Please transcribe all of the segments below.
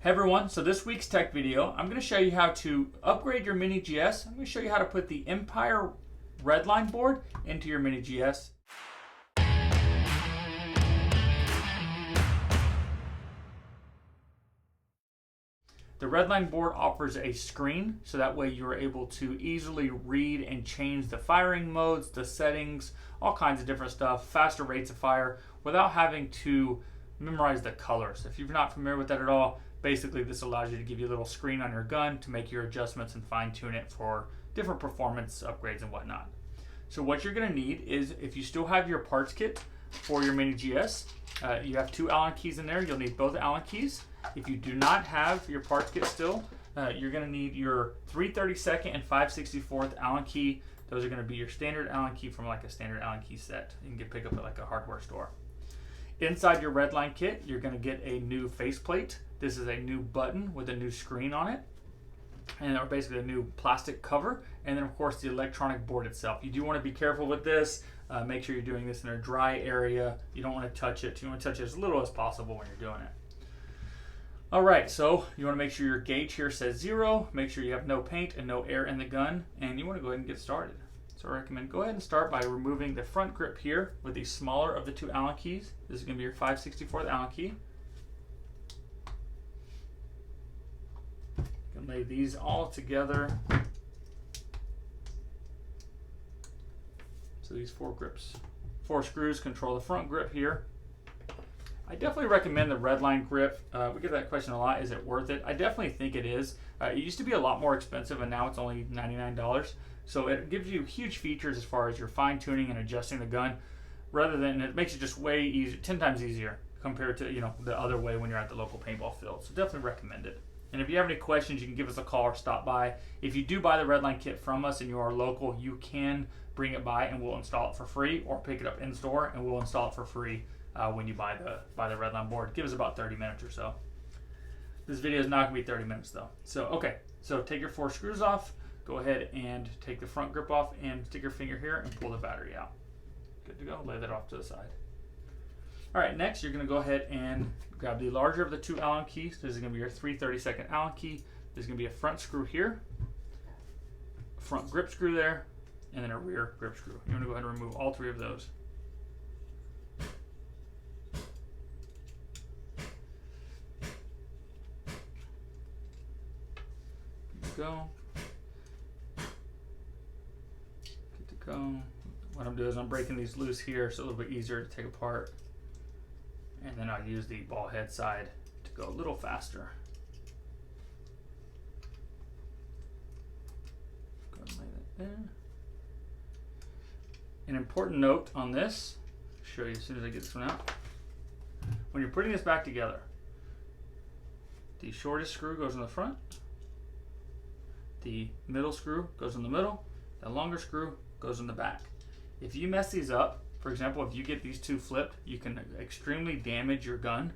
Hey everyone, so this week's tech video, I'm going to show you how to upgrade your Mini GS. I'm going to show you how to put the Empire Redline board into your Mini GS. The Redline board offers a screen, so that way you're able to easily read and change the firing modes, the settings, all kinds of different stuff, faster rates of fire, without having to memorize the colors. If you're not familiar with that at all, basically this allows you to give you a little screen on your gun to make your adjustments and fine tune it for different performance upgrades and whatnot. So what you're going to need is, if you still have your parts kit for your Mini GS, you have 2 Allen keys in there. You'll need both Allen keys. If you do not have your parts kit still, you're going to need your 3/32 and 5/64 Allen key. Those are going to be your standard Allen key from like a standard Allen key set. You can pick up at like a hardware store. Inside your Redline kit, you're going to get a new faceplate. This is a new button with a new screen on it, and basically a new plastic cover, and then of course the electronic board itself. You do want to be careful with this. Make sure you're doing this in a dry area. You don't want to touch it. You want to touch it as little as possible when you're doing it. All right, so you want to make sure your gauge here says 0. Make sure you have no paint and no air in the gun, and you want to go ahead and get started. So I recommend go ahead and start by removing the front grip here with the smaller of the 2 Allen keys. This is going to be your 5/64 Allen key. You can lay these all together. So these 4 screws control the front grip here. I definitely recommend the Redline grip. We get that question a lot, is it worth it? I definitely think it is. It used to be a lot more expensive, and now it's only $99. So it gives you huge features as far as your fine tuning and adjusting the gun, rather than, it makes it just way easier, 10 times easier compared to the other way when you're at the local paintball field. So definitely recommend it. And if you have any questions, you can give us a call or stop by. If you do buy the Redline kit from us and you are local, you can bring it by and we'll install it for free, or pick it up in store and we'll install it for free when you buy the Redline board. Give us about 30 minutes or so. This video is not going to be 30 minutes though. So okay, so take your 4 screws off. Go ahead and take the front grip off and stick your finger here and pull the battery out. Good to go. Lay that off to the side. All right, next you're going to go ahead and grab the larger of the 2 Allen keys. This is going to be your 3/32 Allen key. There's going to be a front screw here, a front grip screw there, and then a rear grip screw. You want to go ahead and remove all 3 of those. Go. Good to go. What I'm doing is I'm breaking these loose here, so it's a little bit easier to take apart. And then I'll use the ball head side to go a little faster. Go ahead and lay that there. An important note on this, I'll show you as soon as I get this one out. When you're putting this back together, the shortest screw goes in the front. The middle screw goes in the middle. The longer screw goes in the back. If you mess these up, for example, if you get these 2 flipped, you can extremely damage your gun.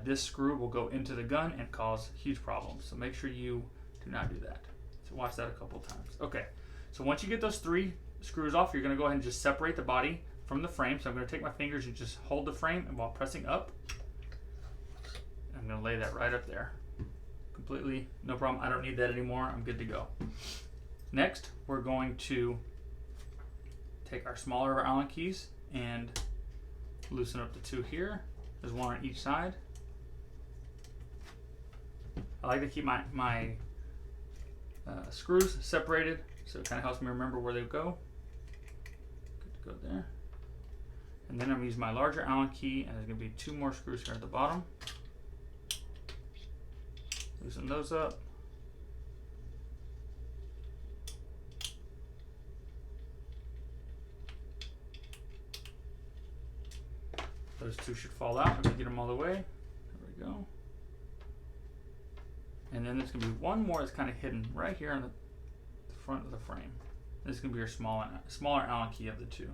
This screw will go into the gun and cause huge problems. So make sure you do not do that. So watch that a couple times. Okay, so once you get those 3 screws off, you're going to go ahead and just separate the body from the frame. So I'm going to take my fingers and just hold the frame, and while pressing up, I'm going to lay that right up there. Completely, no problem. I don't need that anymore. I'm good to go. Next, we're going to take our smaller Allen keys and loosen up the 2 here. There's 1 on each side. I like to keep my screws separated, so it kind of helps me remember where they go. Good to go there. And then I'm going to use my larger Allen key, and there's going to be 2 more screws here at the bottom. Loosen those up. Those 2 should fall out if you get them all the way. There we go. And then there's going to be 1 more that's kind of hidden right here on the front of the frame. This is going to be your smaller Allen key of the 2.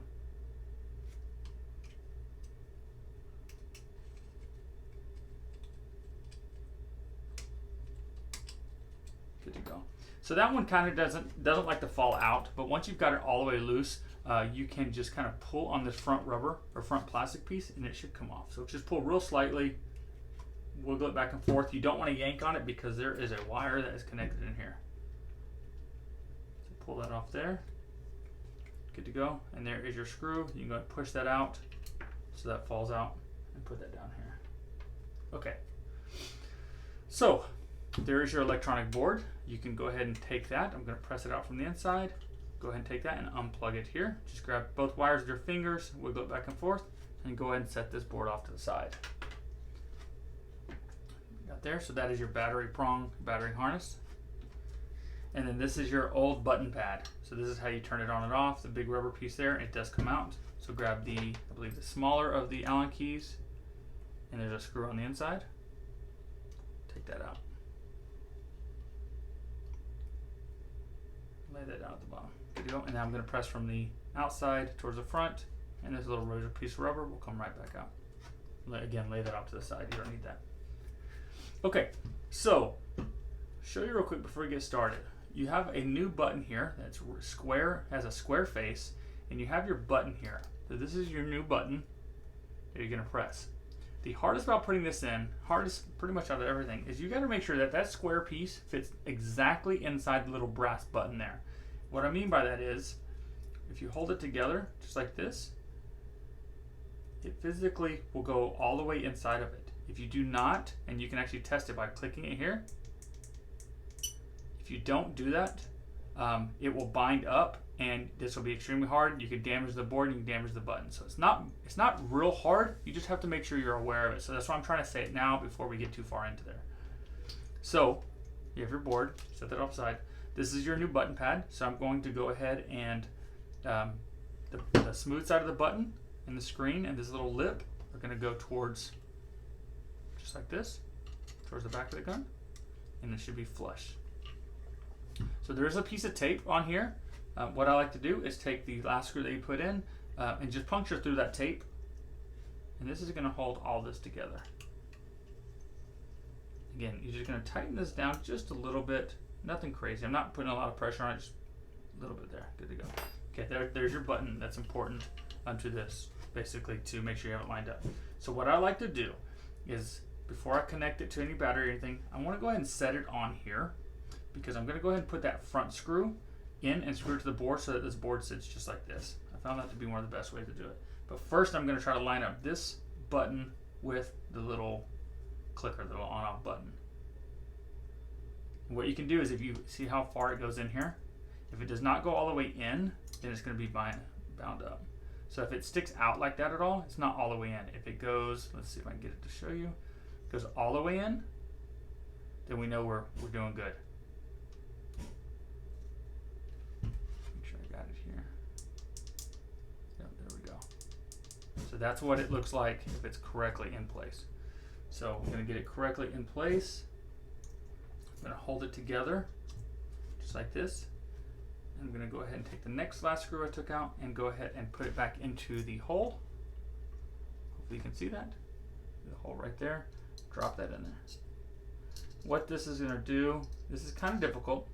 Good to go. So that one kind of doesn't like to fall out, but once you've got it all the way loose, you can just kind of pull on this front rubber or front plastic piece and it should come off. So just pull real slightly wiggle it back and forth. You don't want to yank on it because there is a wire that is connected in here. So pull that off there. Good to go. And there is your screw. You can go and push that out so that falls out and put that down here. Okay. So there is your electronic board. You can go ahead and take that. I'm going to press it out from the inside. Go ahead and take that and unplug it here. Just grab both wires with your fingers, wiggle it back and forth, and go ahead and set this board off to the side. Got there, so that is your battery prong, battery harness. And then this is your old button pad. So this is how you turn it on and off. The big rubber piece there, it does come out. So grab the, I believe the smaller of the Allen keys, and there's a screw on the inside. Take that out. Lay that down at the bottom. Good to go. And now I'm going to press from the outside towards the front, and this little piece of rubber will come right back out. Again, lay that off to the side. You don't need that. Okay, so show you real quick before we get started. You have a new button here that's square, has a square face, and you have your button here. So this is your new button that you're going to press. The hardest about putting this in, hardest pretty much out of everything, is you got to make sure that that square piece fits exactly inside the little brass button there. What I mean by that is, if you hold it together just like this, it physically will go all the way inside of it. If you do not, and you can actually test it by clicking it here, if you don't do that, it will bind up, and this will be extremely hard. You could damage the board and you can damage the button. So it's not real hard. You just have to make sure you're aware of it. So that's why I'm trying to say it now before we get too far into there. So you have your board, set that offside. This is your new button pad. So I'm going to go ahead and the smooth side of the button and the screen and this little lip are going to go towards, just like this, towards the back of the gun, and it should be flush. So there is a piece of tape on here. What I like to do is take the last screw that you put in and just puncture through that tape, and this is going to hold all this together. Again, you're just going to tighten this down just a little bit, nothing crazy. I'm not putting a lot of pressure on it, just a little bit there. Good to go. Okay, there's your button. That's important onto this, basically, to make sure you have it lined up. So what I like to do is, before I connect it to any battery or anything, I want to go ahead and set it on here, because I'm going to go ahead and put that front screw in and screw it to the board so that this board sits just like this. I found that to be one of the best ways to do it. But first I'm going to try to line up this button with the little clicker, the little on-off button. And what you can do is, if you see how far it goes in here, if it does not go all the way in, then it's going to be bound up. So if it sticks out like that at all, it's not all the way in. If it goes, let's see if I can get it to show you, goes all the way in, then we know we're doing good. So that's what it looks like if it's correctly in place. So I'm going to get it correctly in place. I'm going to hold it together just like this. I'm going to go ahead and take the next last screw I took out and go ahead and put it back into the hole. Hopefully you can see that. The hole right there. Drop that in there. What this is going to do, this is kind of difficult.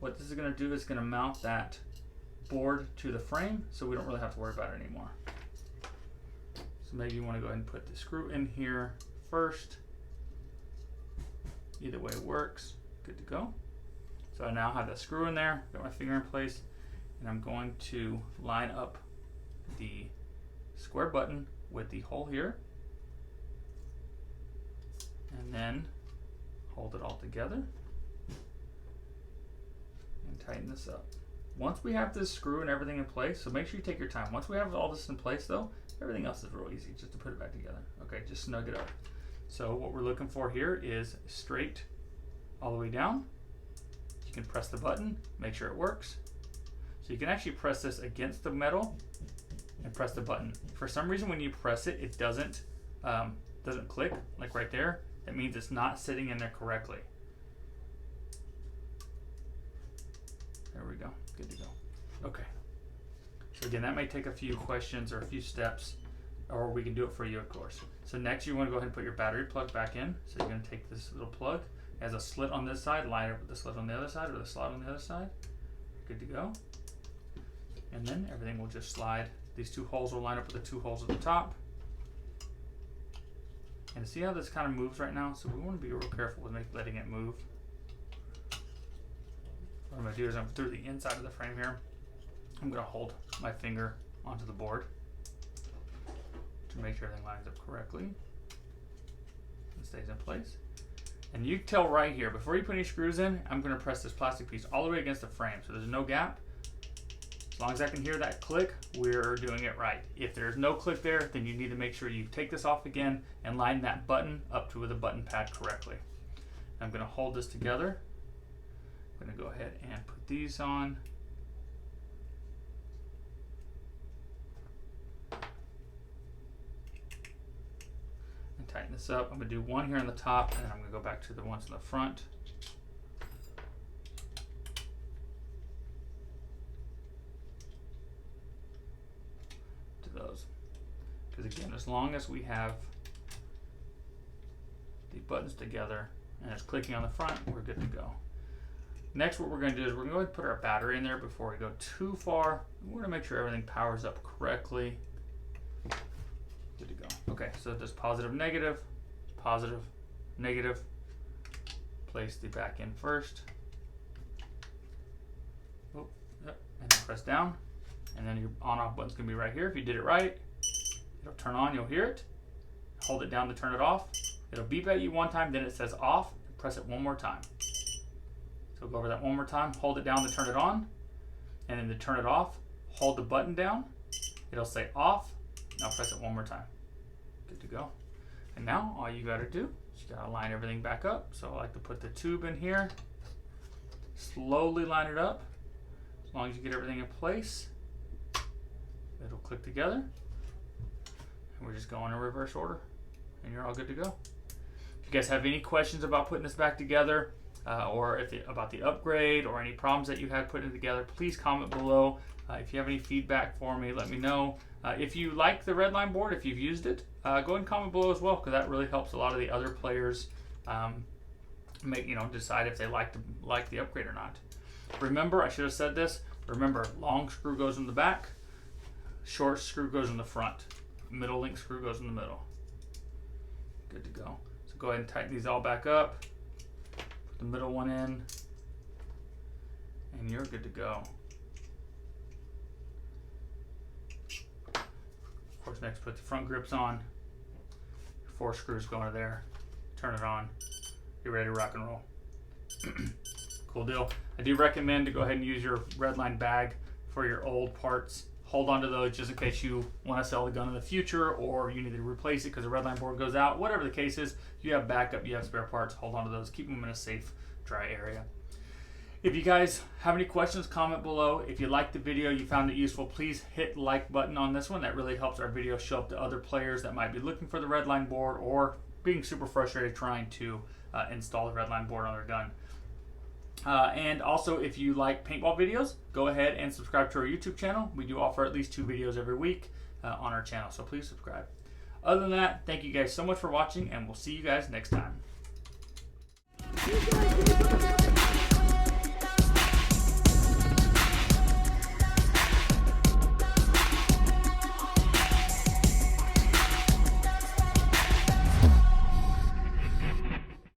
What this is going to do is going to mount that board to the frame, so we don't really have to worry about it anymore. So maybe you want to go ahead and put the screw in here first. Either way works. Good to go. So I now have that screw in there, got my finger in place, and I'm going to line up the square button with the hole here, and then hold it all together and tighten this up. Once we have this screw and everything in place, so make sure you take your time. Once we have all this in place though, everything else is real easy, just to put it back together. Okay, just snug it up. So what we're looking for here is straight all the way down. You can press the button, make sure it works. So you can actually press this against the metal and press the button. For some reason when you press it, it doesn't click, like right there. That means it's not sitting in there correctly. There we go. Good to go. Okay. So again, that may take a few questions or a few steps, or we can do it for you, of course. So next you want to go ahead and put your battery plug back in. So you're going to take this little plug, it has a slit on this side, line it with the slit on the other side, or the slot on the other side. Good to go. And then everything will just slide. These two holes will line up with the two holes at the top. And see how this kind of moves right now? So we want to be real careful with letting it move. What I'm going to do is I'm through the inside of the frame here. I'm going to hold my finger onto the board to make sure everything lines up correctly and stays in place. And you can tell right here, before you put any screws in, I'm going to press this plastic piece all the way against the frame so there's no gap. As long as I can hear that click, we're doing it right. If there's no click there, then you need to make sure you take this off again and line that button up to the button pad correctly. I'm going to hold this together. I'm going to go ahead and put these on. And tighten this up. I'm going to do one here on the top, and then I'm going to go back to the ones in the front. Those, because again, as long as we have the buttons together and it's clicking on the front, we're good to go. Next, what we're going to do is we're going to go ahead and put our battery in there before we go too far. We're going to make sure everything powers up correctly. Good to go. Okay, so just positive, negative, positive, negative. Place the back in first. Oh, yep. And then press down. And then your on-off button's gonna be right here. If you did it right, it'll turn on, you'll hear it. Hold it down to turn it off. It'll beep at you one time, then it says off. Press it one more time. So go over that one more time. Hold it down to turn it on. And then to turn it off, hold the button down. It'll say off. Now press it one more time. Good to go. And now all you gotta do is you gotta line everything back up. So I like to put the tube in here. Slowly line it up. As long as you get everything in place. It'll click together, and we're just going in reverse order, and you're all good to go. If you guys have any questions about putting this back together, or about the upgrade, or any problems that you had putting it together, please comment below. If you have any feedback for me, let me know. If you like the Redline board, if you've used it, go ahead and comment below as well, because that really helps a lot of the other players decide if they like the upgrade or not. Remember, I should have said this. Remember, long screw goes in the back. Short screw goes in the front. Middle link screw goes in the middle. Good to go. So go ahead and tighten these all back up. Put the middle one in. And you're good to go. Of course, next put the front grips on. 4 screws go into there. Turn it on. Get ready to rock and roll. Cool deal. I do recommend to go ahead and use your Redline bag for your old parts. Hold on to those just in case you want to sell the gun in the future, or you need to replace it because the Redline board goes out. Whatever the case is, you have backup, you have spare parts, hold on to those. Keep them in a safe, dry area. If you guys have any questions, comment below. If you liked the video, you found it useful, please hit like button on this one. That really helps our video show up to other players that might be looking for the Redline board or being super frustrated trying to install the Redline board on their gun. And also, if you like paintball videos, go ahead and subscribe to our YouTube channel. We do offer at least 2 videos every week on our channel, so please subscribe. Other than that, thank you guys so much for watching, and we'll see you guys next time.